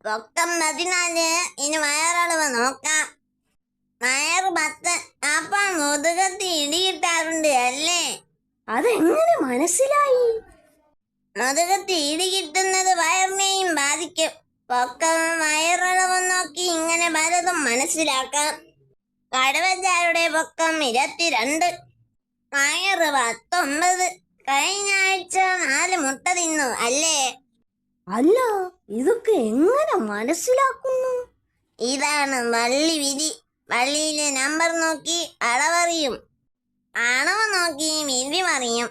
പൊക്കം 14, ഇനി വയറളവ് നോക്കാം. വയറ് 10. അപ്പൊ മുതുകത്ത് ഇടി കിട്ടാറുണ്ട് അല്ലേ? അതെങ്ങനെ മനസ്സിലായി? മുതുകത്ത് ഇടി കിട്ടുന്നത് വയറിനെയും ബാധിക്കും. പൊക്കവും വയറളവും നോക്കി ഇങ്ങനെ പലതും മനസ്സിലാക്കാം. കടുവച്ചാരുടെ പൊക്കം 22, വയറ് 19. കഴിഞ്ഞ ആഴ്ച 4 മുട്ട തിന്നു അല്ലേ? അല്ല, ഇതൊക്കെ എങ്ങനെ മനസ്സിലാക്കുന്നു? ഇതാണ് വള്ളി വിധി. വള്ളിയിലെ നമ്പർ നോക്കി അളവറിയും, അളവ് നോക്കി വിധി പറയും.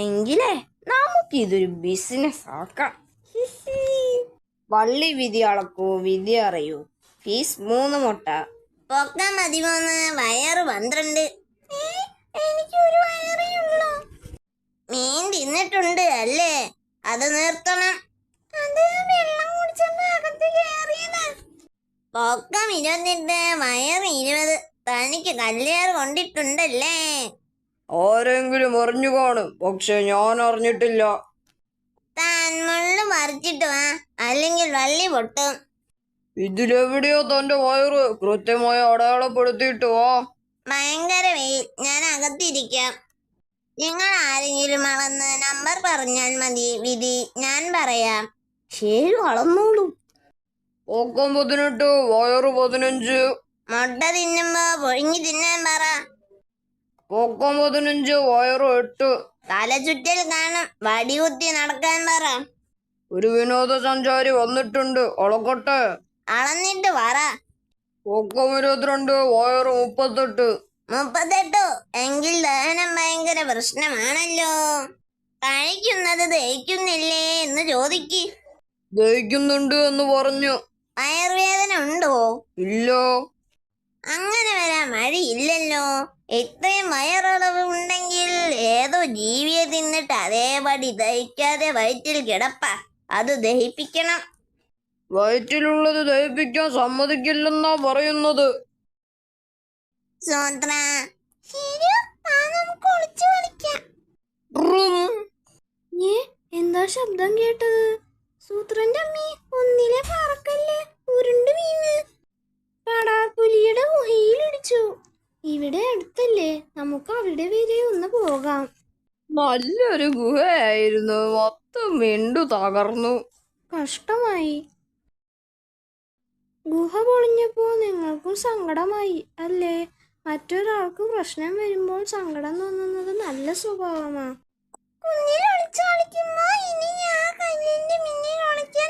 എങ്കിലേ നമുക്കിതൊരു ബിസിനസ് ആക്കാം. വള്ളി വിധി അളക്കൂ, വിധി അറിയൂ. ഫീസ് 3 മുട്ട. പൊക്കം 13, വയറ് 12. എനിക്കൊരു വയറേ ഉള്ളൂ. മീൻ തിന്നിട്ടുണ്ട് അല്ലേ? അത് നിർത്തണം. അത് വെള്ളം കുടിച്ചപ്പോ അകത്ത് കയറിയതാ. പൊക്കം 28, വയറ് 20. തനിക്ക് കല്ലേറ് കൊണ്ടിട്ടുണ്ടല്ലേ? ആരെങ്കിലും അറിഞ്ഞു കാണും, പക്ഷെ ഞാൻ അറിഞ്ഞിട്ടില്ല. താൻ മുള്ളു പറിച്ചിട്ട് വാ, അല്ലെങ്കിൽ വള്ളി പൊട്ടും. ഇതിലെവിടെയോ തന്റെ വയറ്? കൃത്യമായി അടയാളപ്പെടുത്തിയിട്ട് വാ. ഭയങ്കര വെയിൽ, ഞാൻ അകത്തിരിക്കാം. നിങ്ങൾ ആരെങ്കിലും അളന്ന് നമ്പർ പറഞ്ഞാൽ മതി. വിധി ഞാൻ പറയാം. ശരി, അളന്നോളൂ. പൊക്കം 18, വയറ് 15. മുട്ട തിന്നുമ്പോ പൊഴിഞ്ഞു തിന്നാൻ പറ. പൊക്കം 15, വയറ് 8. തലചുറ്റൽ കാണും, വടികുത്തി നടക്കാൻ പറ. ഒരു വിനോദസഞ്ചാരി വന്നിട്ടുണ്ട്, അളക്കട്ടെ. അളന്നിട്ട് പറ. പൊക്കം 22, വയറ് 38. 38? എങ്കിൽ ദഹനം ഭയങ്കര പ്രശ്നമാണല്ലോ. കഴിക്കുന്നത് ദഹിക്കുന്നില്ലേ എന്ന് ചോദിക്ക്. ദഹിക്കുന്നുണ്ട് എന്ന് പറഞ്ഞു. വയറുവേദന ഉണ്ടോ? ഇല്ല. അങ്ങനെ വരാൻ വഴിയില്ലല്ലോ. ഇത്രയും വയറളവ് ഉണ്ടെങ്കിൽ ഏതോ ജീവിയെ തിന്നിട്ട് അതേപടി ദഹിക്കാതെ വയറ്റിൽ കിടപ്പ. അത് ദഹിപ്പിക്കണം. വയറ്റിലുള്ളത് ദഹിപ്പിക്കാൻ സമ്മതിക്കില്ലെന്നാ പറയുന്നത്. സൂത്ര, ശരി, നമുക്ക് ഒളിച്ചു കളിക്കാം. എന്താ ശബ്ദം കേട്ടത്? സൂത്രന്റെ അമ്മേ, ഒന്നിലെ പറക്കല്ലേ ഉരുണ്ട് വീണ് പടാപ്പുലിയുടെ ഗുഹയിലിടിച്ചു. ഇവിടെ അടുത്തല്ലേ, നമുക്ക് അവിടെ വരെ ഒന്ന് പോകാം. നല്ലൊരു ഗുഹയായിരുന്നു, മൊത്തം വീണ്ടു തകർന്നു. കഷ്ടമായി. ഗുഹ പൊളിഞ്ഞപ്പോ നിങ്ങൾക്കും സങ്കടമായി അല്ലേ? മറ്റൊരാൾക്ക് പ്രശ്നം വരുമ്പോൾ സങ്കടം തോന്നുന്നത് നല്ല സ്വഭാവമാ. കുഞ്ഞിൽ ഒളിച്ചു കളിക്കുമ്പോ ഇനി ഞാൻ കല്ലിന്റെ മുന്നിൽ ഒളിക്കാൻ